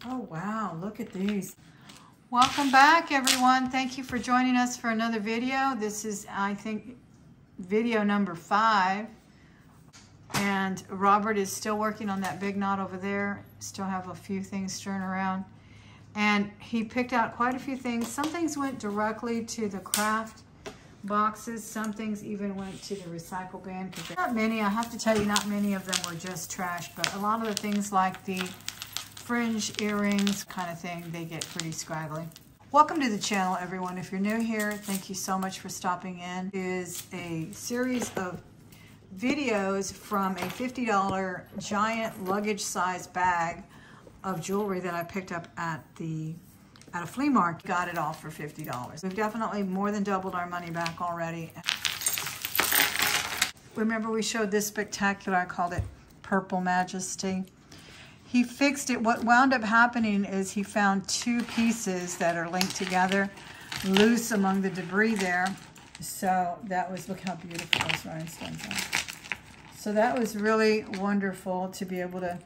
Oh, wow, look at these. Welcome back, everyone. Thank you for joining us for another video. This is, I think, video number 5. And Robert is still working on that big knot over there. Still have a few things stirring around. And he picked out quite a few things. Some things went directly to the craft boxes. Some things even went to the recycle bin. Not many, I have to tell you, not many of them were just trash. But a lot of the things like the fringe earrings kind of thing, they get pretty scraggly. Welcome to the channel, everyone. If you're new here, thank you so much for stopping in. It is a series of videos from a $50 giant luggage size bag of jewelry that I picked up at a flea market. Got it all for $50. We've definitely more than doubled our money back already. Remember we showed this spectacular, I called it Purple Majesty. He fixed it. What wound up happening is he found 2 pieces that are linked together, loose among the debris there. So that was, look how beautiful those rhinestones are. So that was really wonderful to be able to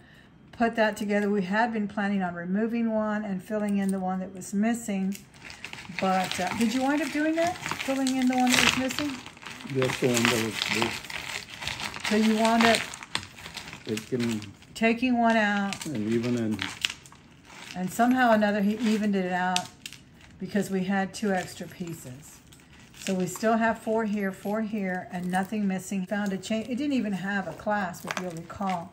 put that together. We had been planning on removing one and filling in the one that was missing. But did you wind up doing that? Filling in the one that was missing? Yes, the one that was loose. So you wound up taking one out. And even in. And somehow or another he evened it out because we had 2 extra pieces. So we still have 4 here, and nothing missing. Found a chain. It didn't even have a clasp, if you'll recall.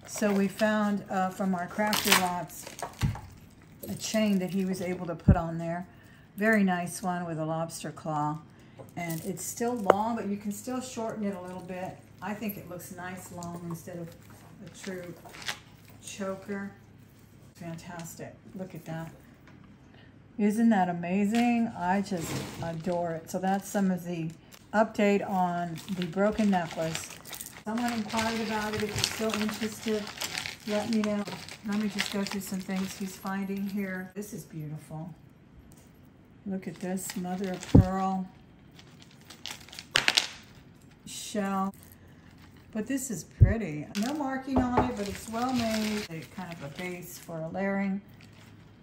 So we found from our crafty lots a chain that he was able to put on there. Very nice one with a lobster claw. And it's still long, but you can still shorten it a little bit. I think it looks nice long instead of a true choker. Fantastic. Look at that. Isn't that amazing? I just adore it. So that's some of the update on the broken necklace. Someone inquired about it. If you're still interested, let me know. Let me just go through some things he's finding here. This is beautiful. Look at this, mother of pearl shell. But this is pretty. No marking on it, but it's well made. Kind of a base for a layering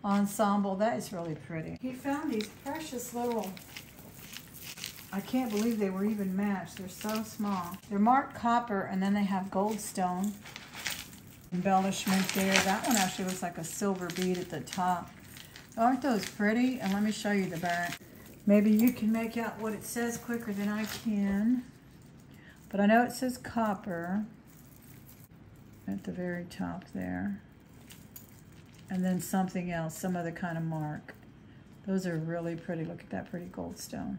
ensemble. That is really pretty. He found these precious little, I can't believe they were even matched. They're so small. They're marked copper, and then they have goldstone embellishment there. That one actually looks like a silver bead at the top. Aren't those pretty? And let me show you the back. Maybe you can make out what it says quicker than I can. But I know it says copper at the very top there. And then something else, some other kind of mark. Those are really pretty. Look at that pretty goldstone.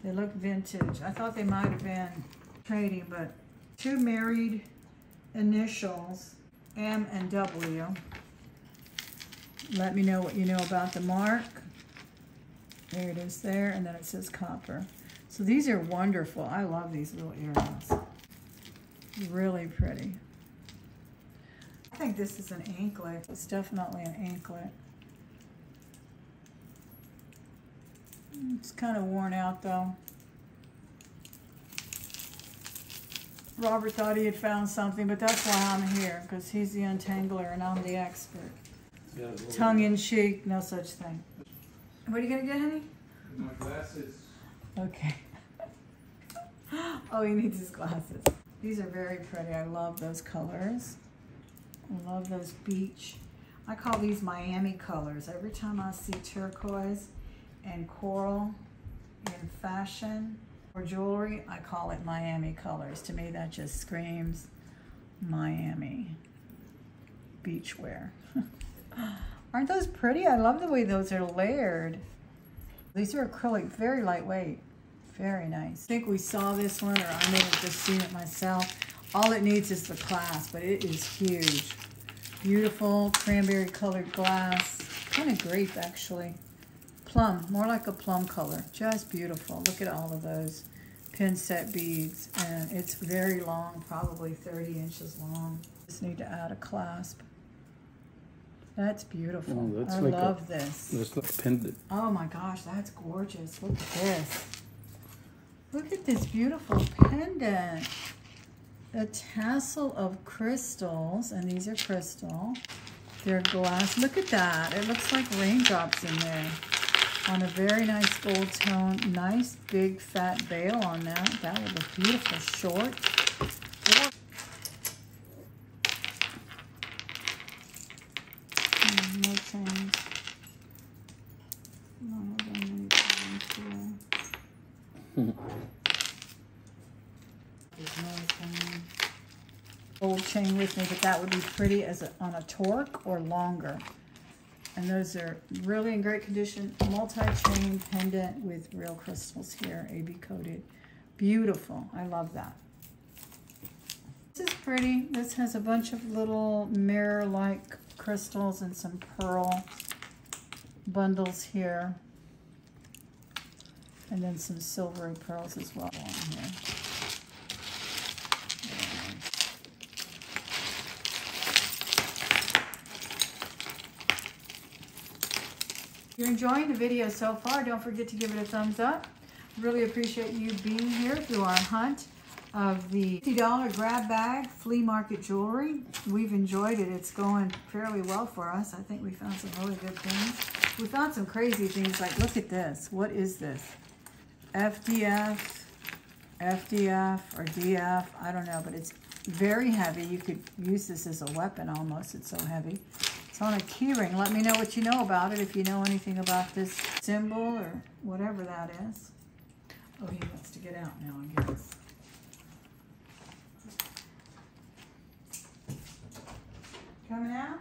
They look vintage. I thought they might have been trading, but 2 married initials, M and W. Let me know what you know about the mark. There it is there, and then it says copper. So these are wonderful. I love these little earrings. Really pretty. I think this is an anklet. It's definitely an anklet. It's kind of worn out though. Robert thought he had found something, but that's why I'm here, because he's the untangler and I'm the expert. Yeah, Tongue in cheek, no such thing. What are you gonna get, honey? My glasses. Okay. Oh, he needs his glasses. These are very pretty. I love those colors. I love those beach. I call these Miami colors. Every time I see turquoise and coral in fashion or jewelry, I call it Miami colors. To me, that just screams Miami beachwear. Aren't those pretty? I love the way those are layered. These are acrylic, very lightweight. Very nice. I think we saw this one, or I may have just seen it myself. All it needs is the clasp, but it is huge. Beautiful cranberry colored glass. Kind of grape, actually. Plum, more like a plum color. Just beautiful. Look at all of those pin set beads. And it's very long, probably 30 inches long. Just need to add a clasp. That's beautiful. Oh, that's I like love this. That's like a pendant. Oh my gosh, that's gorgeous. Look at this. Look at this beautiful pendant. A tassel of crystals, and these are crystal. They're glass. Look at that. It looks like raindrops in there. On a very nice gold tone. Nice big fat bail on that. That was a beautiful short. No chains. No, many chains here. There's no chain. Gold chain with me, but that would be pretty as on a torque or longer. And those are really in great condition. Multi-chain pendant with real crystals here, AB coated. Beautiful. I love that. This is pretty. This has a bunch of little mirror-like crystals and some pearl bundles here. And then some silvery pearls as well on here. If you're enjoying the video so far, don't forget to give it a thumbs up. Really appreciate you being here through our hunt of the $50 grab bag flea market jewelry. We've enjoyed it. It's going fairly well for us. I think we found some really good things. We found some crazy things like, look at this. What is this? FDF or DF, I don't know, but it's very heavy. You could use this as a weapon almost. It's so heavy. It's on a key ring. Let me know what you know about it, if you know anything about this symbol or whatever that is. Oh, he wants to get out now, I guess. Coming out?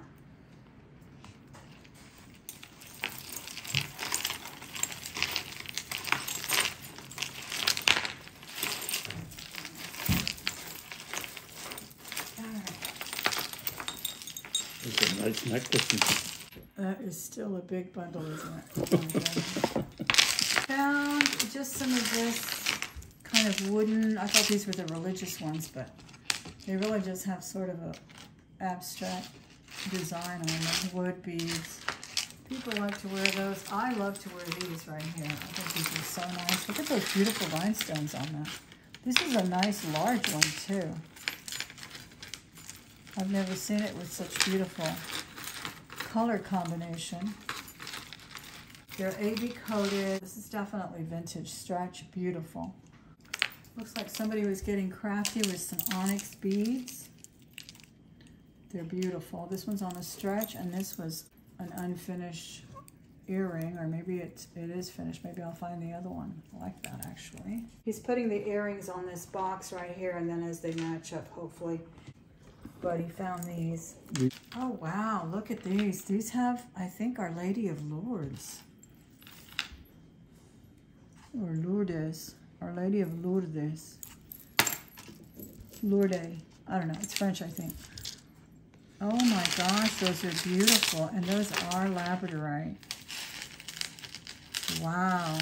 It's a nice necklace. That is still a big bundle, isn't it? Oh my goodness. Found just some of this kind of wooden, I thought these were the religious ones, but they really just have sort of a abstract design on them. Wood beads. People like to wear those. I love to wear these right here. I think these are so nice. Look at those beautiful rhinestones on that. This is a nice large one too. I've never seen it with such beautiful color combination. They're AB coated. This is definitely vintage stretch. Beautiful. Looks like somebody was getting crafty with some onyx beads. They're beautiful. This one's on a stretch, and this was an unfinished earring, or maybe it is finished. Maybe I'll find the other one. I like that, actually. He's putting the earrings on this box right here, and then as they match up, hopefully. But he found these. Oh, wow. Look at these. These have, I think, Our Lady of Lourdes. Or Lourdes. Our Lady of Lourdes. Lourdes. I don't know. It's French, I think. Oh my gosh, those are beautiful. And those are labradorite. Wow.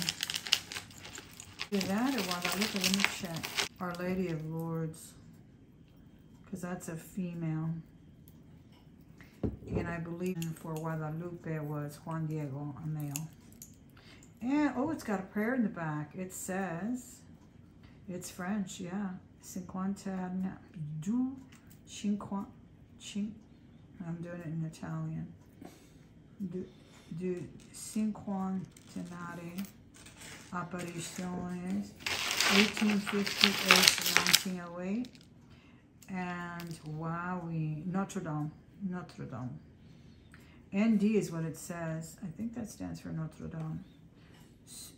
Is that or what? Let me check. Our Lady of Lourdes. Because that's a female. And I believe for Guadalupe was Juan Diego, a male. And, oh, it's got a prayer in the back. It says, it's French, yeah. Cinquantana du I'm doing it in Italian. Du cinquantenare appariciones, 1858 to 1908. And wowie, Notre Dame. ND is what it says. I think that stands for Notre Dame.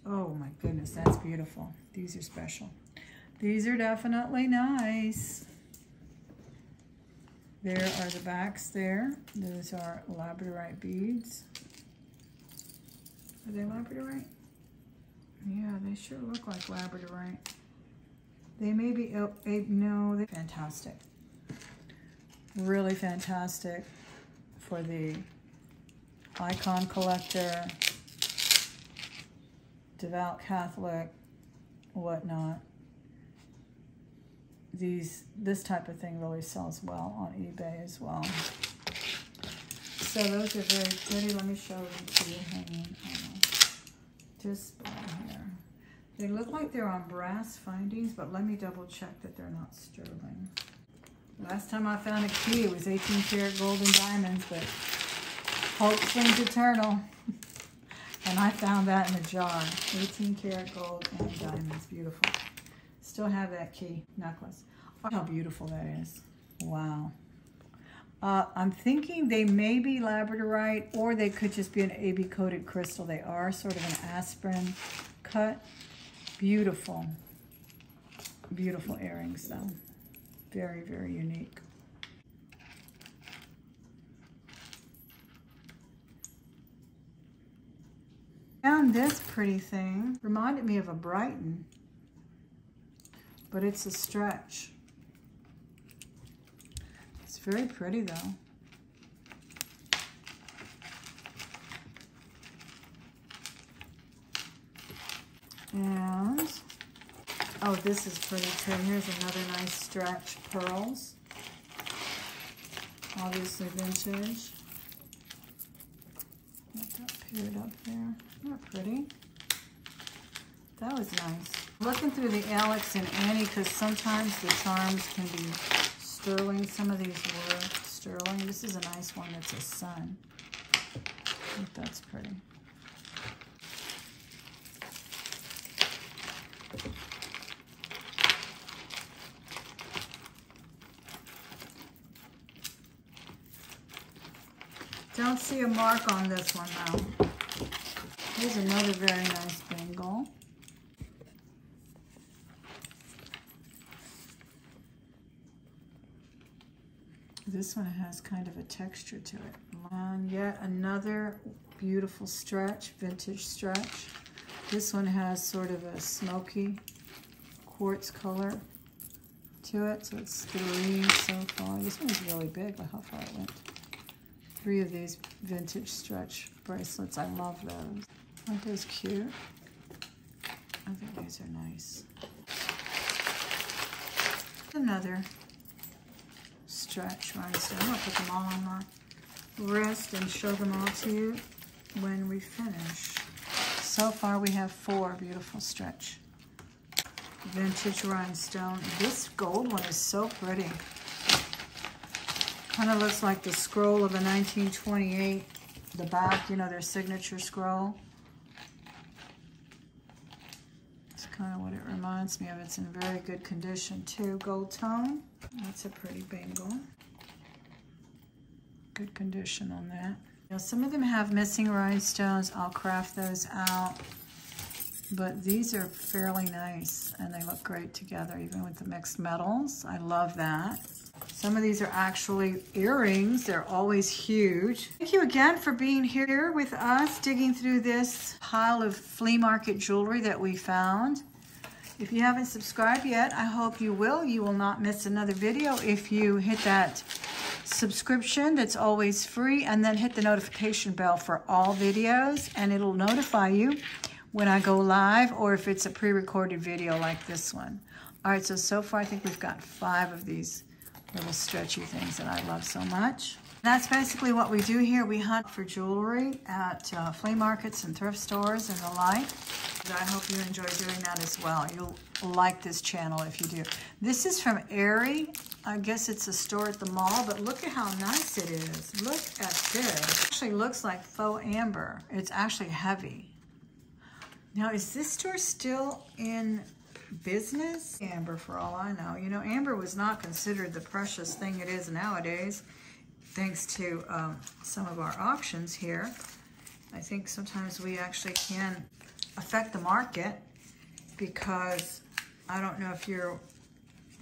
Oh my goodness, that's beautiful. These are special. These are definitely nice. There are the backs there. Those are labradorite beads. Are they labradorite? Yeah, they sure look like labradorite. They may be, no, they're fantastic. Really fantastic for the icon collector, devout Catholic, whatnot. This type of thing really sells well on eBay as well. So those are very pretty. Let me show them to you hanging on a display here. They look like they're on brass findings, but let me double check that they're not sterling. Last time I found a key, it was 18 karat gold and diamonds, but Hope springs eternal. And I found that in a jar. 18 karat gold and diamonds. Beautiful. Still have that key necklace. Oh, how beautiful that is. Wow. I'm thinking they may be labradorite, or they could just be an AB coated crystal. They are sort of an aspirin cut. Beautiful. Beautiful earrings though. Very, very unique. Found this pretty thing. Reminded me of a Brighton, but it's a stretch. It's very pretty though. And, oh, this is pretty too. Here's another nice stretch. Pearls. Obviously vintage. Got that paired up there. Isn't that pretty? That was nice. Looking through the Alex and Annie, because sometimes the charms can be sterling. Some of these were sterling. This is a nice one that's a sun. I think that's pretty. Don't see a mark on this one though. Here's another very nice bangle. This one has kind of a texture to it. And yet another beautiful stretch, vintage stretch. This one has sort of a smoky quartz color to it, so it's 3 so far. This one's really big. Look how far it went. 3 of these vintage stretch bracelets. I love those. Aren't those cute? I think these are nice. Another stretch rhinestone. I'm gonna put them all on my wrist and show them all to you when we finish. So far we have 4 beautiful stretch vintage rhinestone. This gold one is so pretty. Kind of looks like the scroll of a 1928, the back, you know, their signature scroll. It's kind of what it reminds me of. It's in very good condition too. Gold tone. That's a pretty bangle. Good condition on that. Now some of them have missing rhinestones. I'll craft those out. But these are fairly nice and they look great together, even with the mixed metals. I love that. Some of these are actually earrings. They're always huge. Thank you again for being here with us, digging through this pile of flea market jewelry that we found. If you haven't subscribed yet, I hope you will. You will not miss another video if you hit that subscription that's always free, and then hit the notification bell for all videos, and it'll notify you when I go live, or if it's a pre-recorded video like this one. All right, so far I think we've got 5 of these little stretchy things that I love so much. That's basically what we do here. We hunt for jewelry at flea markets and thrift stores and the like. And I hope you enjoy doing that as well. You'll like this channel if you do. This is from Aerie. I guess it's a store at the mall, but look at how nice it is. Look at this. It actually looks like faux amber. It's actually heavy. Now, is this store still in business? Amber, for all I know. You know, amber was not considered the precious thing it is nowadays, thanks to some of our auctions here. I think sometimes we actually can affect the market, because I don't know if you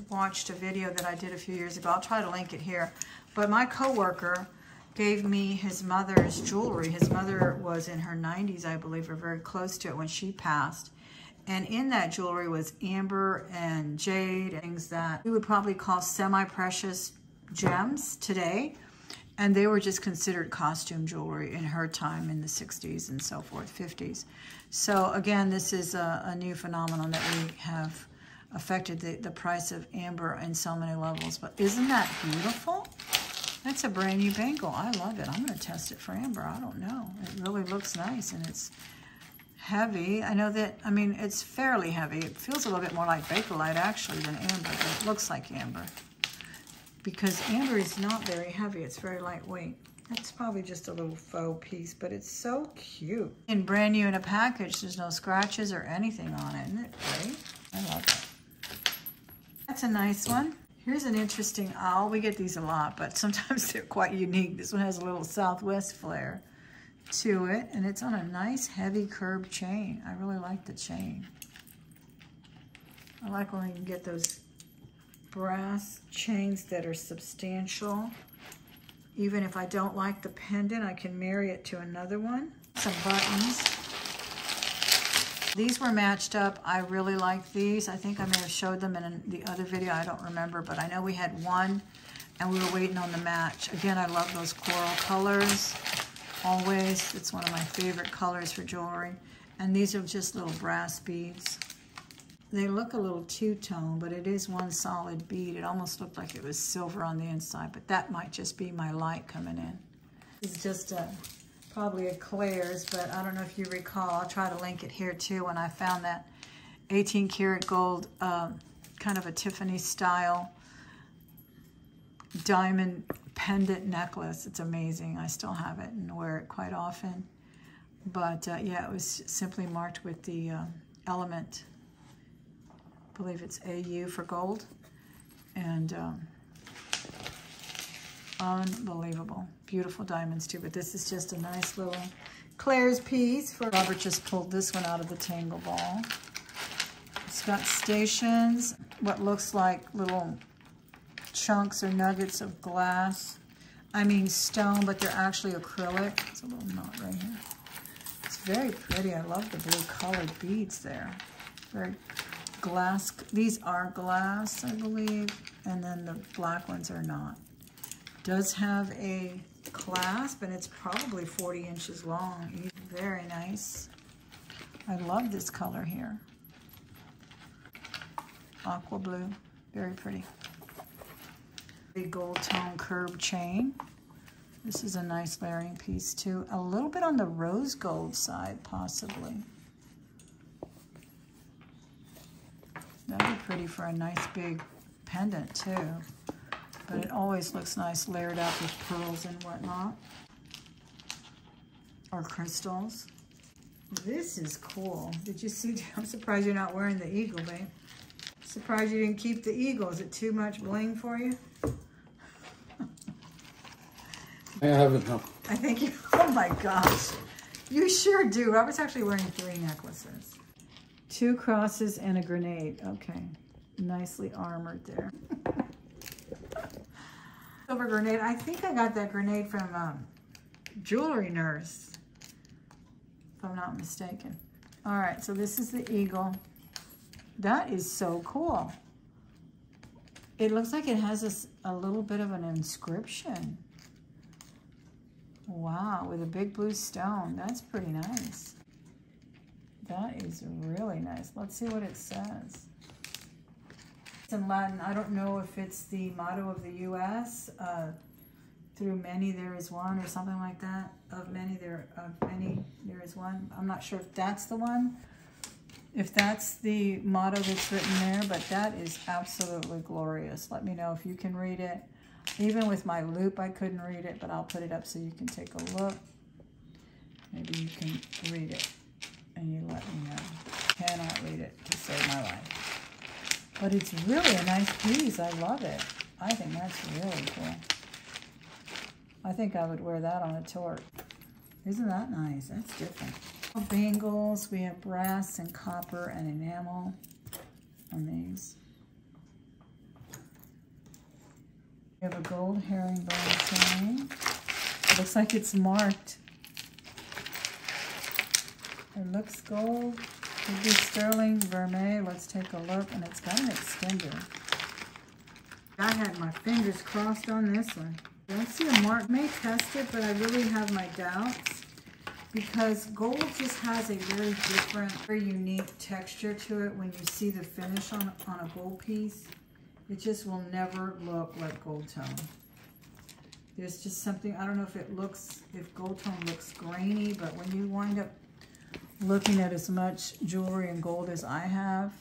watched a video that I did a few years ago. I'll try to link it here. But my coworker gave me his mother's jewelry. His mother was in her 90s, I believe, or very close to it when she passed. And in that jewelry was amber and jade, things that we would probably call semi-precious gems today. And they were just considered costume jewelry in her time in the 60s and so forth, 50s. So again, this is a new phenomenon that we have affected the price of amber in so many levels. But isn't that beautiful? That's a brand new bangle. I love it. I'm going to test it for amber. I don't know. It really looks nice, and it's heavy. I know that, I mean, it's fairly heavy. It feels a little bit more like Bakelite actually than amber, but it looks like amber, because amber is not very heavy. It's very lightweight. That's probably just a little faux piece, but it's so cute. And brand new in a package. There's no scratches or anything on it. Isn't it great? I love it. That's a nice one. Here's an interesting owl. We get these a lot, but sometimes they're quite unique. This one has a little Southwest flair to it, and it's on a nice heavy curved chain. I really like the chain. I like when you can get those brass chains that are substantial. Even if I don't like the pendant, I can marry it to another one. Some buttons. These were matched up. I really like these. I think I may have showed them in the other video. I don't remember, but I know we had one and we were waiting on the match. Again, I love those coral colors. Always. It's one of my favorite colors for jewelry. And these are just little brass beads. They look a little two-tone, but it is one solid bead. It almost looked like it was silver on the inside, but that might just be my light coming in. It's just probably a Claire's, but I don't know if you recall. I'll try to link it here too. When I found that 18 karat gold, kind of a Tiffany style diamond pendant necklace. It's amazing. I still have it and wear it quite often. But yeah, it was simply marked with the element. I believe it's AU for gold, and unbelievable. Beautiful diamonds too, but this is just a nice little Claire's piece. Robert just pulled this one out of the Tangle Ball. It's got stations, what looks like little chunks or nuggets of glass. I mean stone, but they're actually acrylic. It's a little knot right here. It's very pretty. I love the blue colored beads there. Very glass. These are glass, I believe, and then the black ones are not. Does have a clasp, and it's probably 40 inches long. Very nice. I love this color here. Aqua blue. Very pretty. The gold tone curved chain. This is a nice layering piece too. A little bit on the rose gold side, possibly. That'd be pretty for a nice big pendant too. But it always looks nice layered up with pearls and whatnot. Or crystals. This is cool. Did you see? I'm surprised you're not wearing the eagle, babe. Surprised you didn't keep the eagle. Is it too much bling for you? I haven't, no. I think you, oh my gosh. You sure do. Robert's actually wearing 3 necklaces. 2 crosses and a grenade. Okay. Nicely armored there. Silver grenade. I think I got that grenade from Jewelry Nurse, if I'm not mistaken. All right, so this is the eagle. That is so cool. It looks like it has a little bit of an inscription. Wow, with a big blue stone. That's pretty nice. That is really nice. Let's see what it says. It's in Latin. I don't know if it's the motto of the U.S. Through many there is one, or something like that. Of many there is one. I'm not sure if that's the one. If that's the motto that's written there, but that is absolutely glorious. Let me know if you can read it. Even with my loop, I couldn't read it, but I'll put it up so you can take a look. Maybe you can read it, and you let me know. Cannot read it to save my life. But it's really a nice piece. I love it. I think that's really cool. I think I would wear that on a torque. Isn't that nice? That's different. Bangles. We have brass and copper and enamel on these. We have a gold herringbone chain. It looks like it's marked. It looks gold. Could be sterling vermeil. Let's take a look. And it's got an extender. I had my fingers crossed on this one. I don't see a mark. I may test it, but I really have my doubts. Because gold just has a very different, very unique texture to it when you see the finish on a gold piece. It just will never look like gold tone. There's just something, I don't know if gold tone looks grainy, but when you wind up looking at as much jewelry in gold as I have,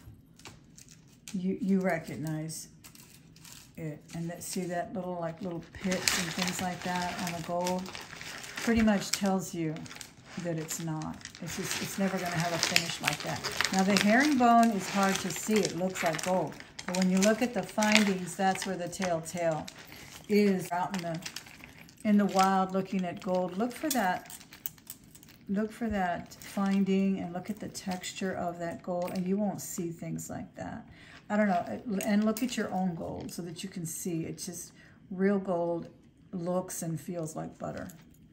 you recognize it. And see that little pits and things like that on the gold? Pretty much tells you that it's not. It's never going to have a finish like that. Now the herringbone is hard to see. It looks like gold. But when you look at the findings, that's where the telltale is. Out in the wild looking at gold, look for that finding and look at the texture of that gold, and you won't see things like that. I don't know. And look at your own gold so that you can see. It's just real gold looks and feels like butter.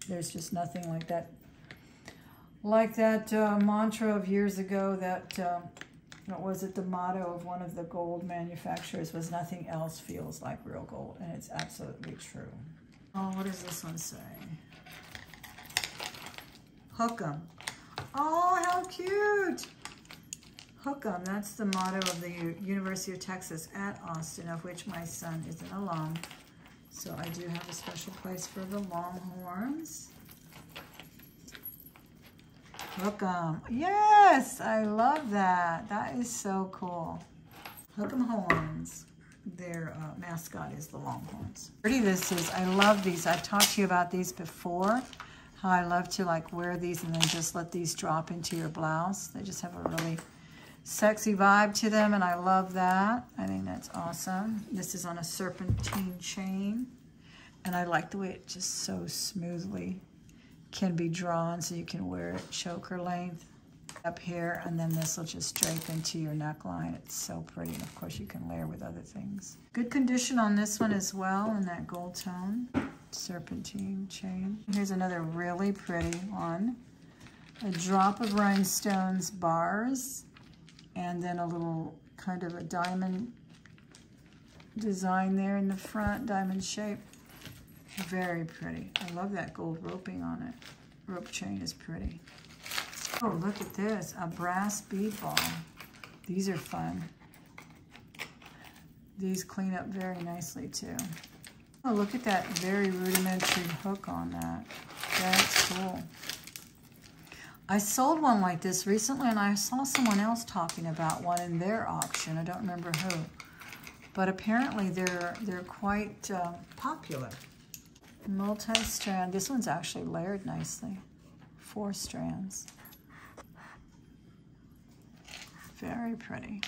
There's just nothing like that. Like that mantra of years ago that, what was it, the motto of one of the gold manufacturers was, nothing else feels like real gold, and it's absolutely true. Oh, what does this one say? Hook 'em. Oh, how cute! Hook 'em, that's the motto of the University of Texas at Austin, of which my son is an alum. So I do have a special place for the Longhorns. Hook 'em. Yes, I love that. That is so cool. Hook 'em Horns. Their mascot is the Longhorns. Pretty this is. I love these. I've talked to you about these before. How I love to like wear these and then just let these drop into your blouse. They just have a really sexy vibe to them, and I love that. I think that's awesome. This is on a serpentine chain, and I like the way it just so smoothly can be drawn so you can wear it choker length up here, and then this will just drape into your neckline. It's so pretty, and of course you can layer with other things. Good condition on this one as well in that gold tone. Serpentine chain. Here's another really pretty one. A drop of rhinestones bars, and then a little kind of a diamond design there in the front, diamond shape. Very pretty. I love that gold roping on it. Rope chain is pretty. Oh, look at this, a brass bead ball. These are fun. These clean up very nicely too. Oh, look at that very rudimentary hook on that. That's cool. I sold one like this recently, and I saw someone else talking about one in their auction. I don't remember who. But apparently they're quite popular. Multi-strand. This one's actually layered nicely. 4 strands. Very pretty.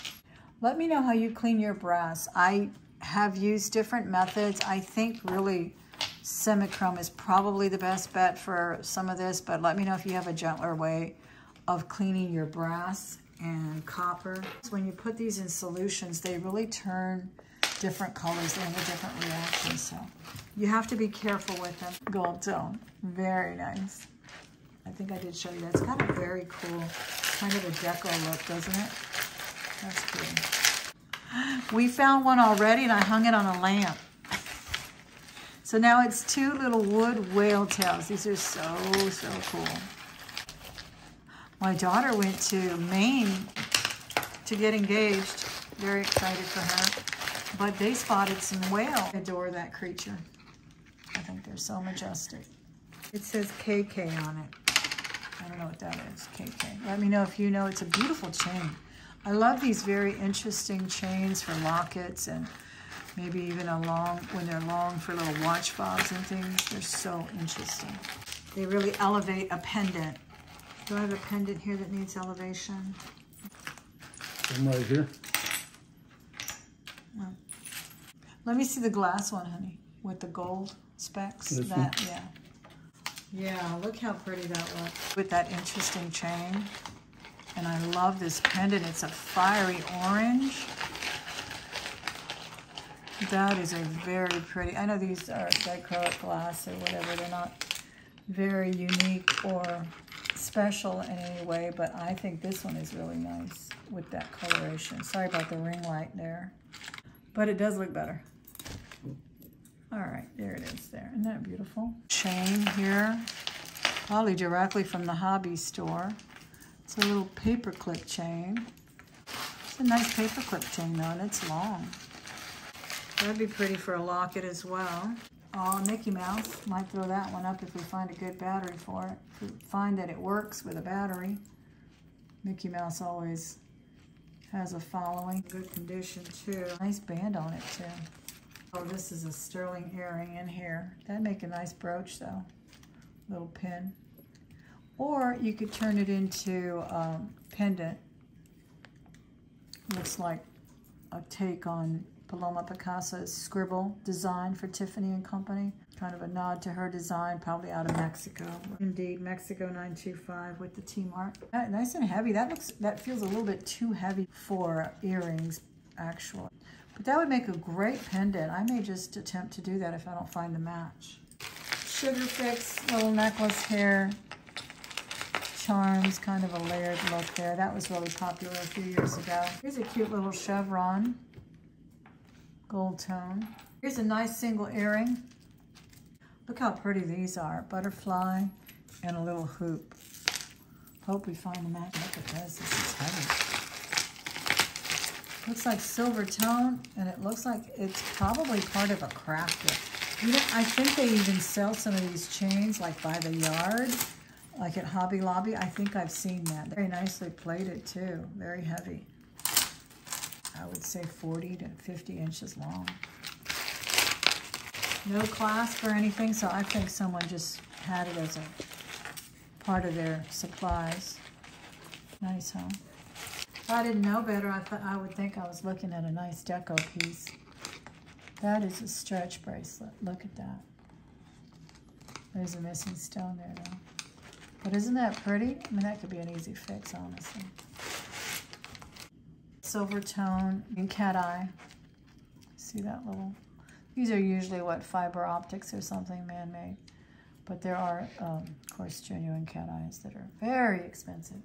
Let me know how you clean your brass. I have used different methods. I think really semichrome is probably the best bet for some of this, but let me know if you have a gentler way of cleaning your brass and copper. When you put these in solutions, they really turn different colors. They have a different reaction, so you have to be careful with them. Gold tone, very nice. I think I did show you that. It's got a very cool kind of a deco look, doesn't it? That's cool. We found one already, and I hung it on a lamp. So now it's 2 little wood whale tails. These are so, so cool. My daughter went to Maine to get engaged. Very excited for her. But they spotted some whale. I adore that creature. I think they're so majestic. It says KK on it. I don't know what that is, KK. Let me know if you know. It's a beautiful chain. I love these very interesting chains for lockets and maybe even when they're long for little watch fobs and things. They're so interesting. They really elevate a pendant. Do I have a pendant here that needs elevation? I'm right here. Well, let me see the glass one, honey, with the gold specks. This that, one? yeah. Yeah, look how pretty that looks. With that interesting chain. And I love this pendant. It's a fiery orange. That is a very pretty, I know these are dichroic glass or whatever. They're not very unique or special in any way, but I think this one is really nice with that coloration. Sorry about the ring light there, but it does look better. All right, there it is there. Isn't that beautiful? Chain here, probably directly from the hobby store. It's a little paperclip chain. It's a nice paperclip chain though, and it's long. That'd be pretty for a locket as well. Oh, Mickey Mouse. Might throw that one up if we find a good battery for it. If we find that it works with a battery. Mickey Mouse always has a following. Good condition too. Nice band on it too. Oh, this is a sterling earring in here. That'd make a nice brooch though. Little pin. Or you could turn it into pendant. Looks like a take on Paloma Picasso's scribble design for Tiffany & Company. Kind of a nod to her design, probably out of Mexico. Indeed, Mexico 925 with the T-mark. Nice and heavy. That feels a little bit too heavy for earrings, actually. But that would make a great pendant. I may just attempt to do that if I don't find the match. Sugar Fix, little necklace here. Charms, kind of a layered look there. That was really popular a few years ago. Here's a cute little chevron. Gold tone. Here's a nice single earring. Look how pretty these are. Butterfly and a little hoop. Hope we find the match. Look at this. This is heavy. Looks like silver tone, and it looks like it's probably part of a crafted. You know, I think they even sell some of these chains like by the yard, like at Hobby Lobby. I think I've seen that. Very nicely plated too. Very heavy. I would say 40 to 50 inches long. No clasp or anything, so I think someone just had it as a part of their supplies. Nice, huh? If I didn't know better, I would think I was looking at a nice deco piece. That is a stretch bracelet. Look at that. There's a missing stone there, though. But isn't that pretty? I mean, that could be an easy fix, honestly. Silver tone and cat eye. See that little... These are usually, what, fiber optics or something, man-made. But there are, of course, genuine cat eyes that are very expensive.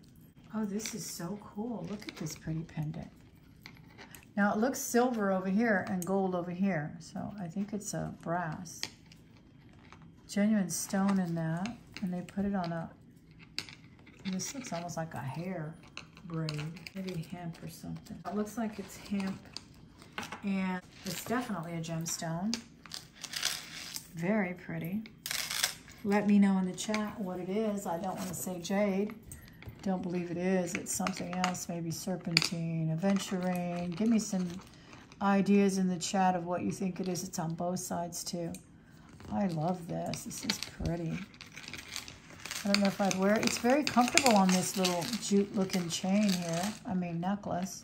Oh, this is so cool. Look at this pretty pendant. Now, it looks silver over here and gold over here, so I think it's a brass. Genuine stone in that, and they put it on a... This looks almost like a hair braid. Maybe hemp or something. It looks like it's hemp. And it's definitely a gemstone. Very pretty. Let me know in the chat what it is. I don't want to say jade. Don't believe it is. It's something else, maybe serpentine, aventurine. Give me some ideas in the chat of what you think it is. It's on both sides too. I love this. This is pretty. I don't know if I'd wear it. It's very comfortable on this little jute looking chain here. I mean necklace.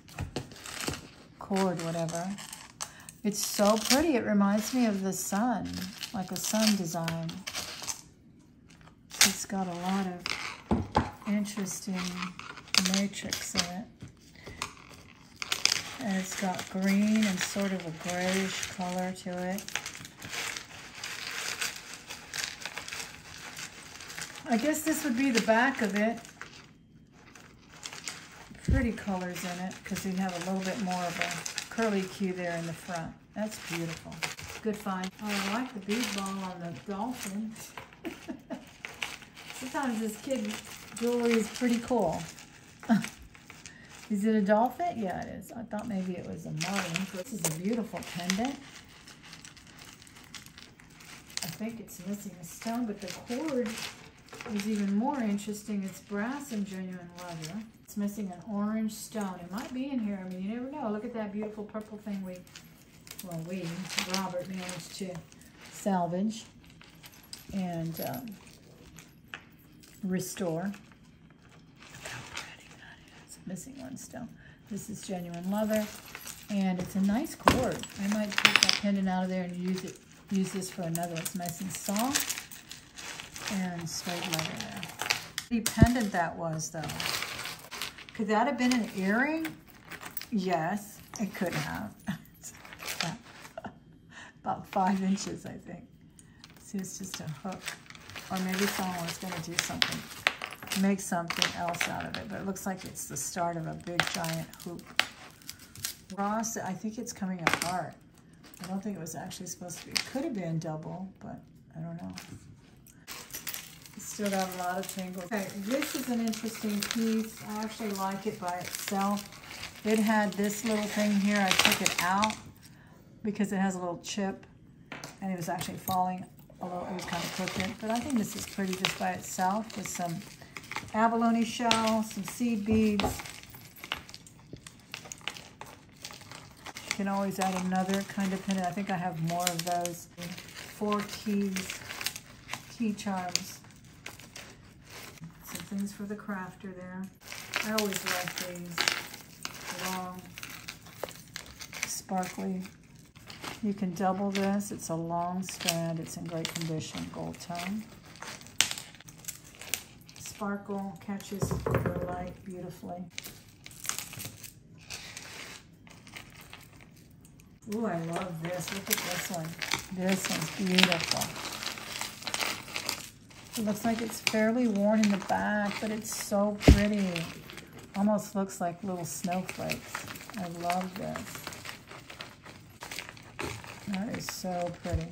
Cord, whatever. It's so pretty. It reminds me of the sun, like a sun design. It's got a lot of interesting matrix in it. And it's got green and sort of a grayish color to it. I guess this would be the back of it. Pretty colors in it because you have a little bit more of a curly Q there in the front. That's beautiful. Good find. Oh, I like the bead ball on the dolphin. Sometimes this kid jewelry is pretty cool. Is it a dolphin? Yeah, it is. I thought maybe it was a marlin. This is a beautiful pendant. I think it's missing a stone, but the cord is even more interesting. It's brass and genuine leather. It's missing an orange stone. It might be in here. I mean, you never know. Look at that beautiful purple thing Robert managed to salvage and restore. Look how pretty that is. Missing one stone. This is genuine leather, and it's a nice cord. I might take that pendant out of there and use this for another. It's nice and soft and straight leather there. Pretty pendant that was, though. Could that have been an earring? Yes, it could have. About 5 inches, I think. See, it's just a hook. Or maybe someone was going to do something, make something else out of it. But it looks like it's the start of a big, giant hoop. Ross, I think it's coming apart. I don't think it was actually supposed to be. It could have been double, but I don't know. Still got a lot of tangles. Okay, this is an interesting piece. I actually like it by itself. It had this little thing here. I took it out because it has a little chip, and it was actually falling, although it was kind of crooked. But I think this is pretty just by itself with some abalone shell, some seed beads. can always add another kind of pendant. I think I have more of those. 4 keys, key charms. Some things for the crafter there. I always love these. Long, sparkly. You can double this. It's a long strand. It's in great condition. Gold tone. Sparkle catches the light beautifully. Ooh, I love this. Look at this one. This one's beautiful. It looks like it's fairly worn in the back, but it's so pretty. Almost looks like little snowflakes. I love this. That is so pretty.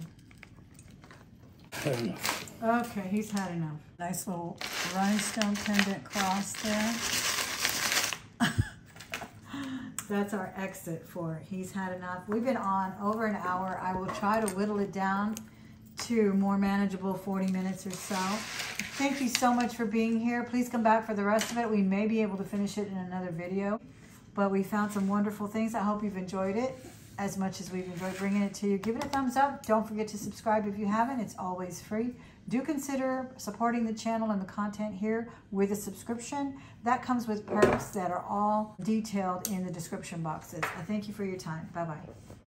Okay, he's had enough. Nice little rhinestone pendant cross there. That's our exit for He's Had Enough. We've been on over an hour. I will try to whittle it down to more manageable 40 minutes or so. Thank you so much for being here. Please come back for the rest of it. We may be able to finish it in another video, but we found some wonderful things. I hope you've enjoyed it as much as we've enjoyed bringing it to you. Give it a thumbs up. Don't forget to subscribe if you haven't. It's always free. Do consider supporting the channel and the content here with a subscription. That comes with perks that are all detailed in the description boxes. I thank you for your time. Bye-bye.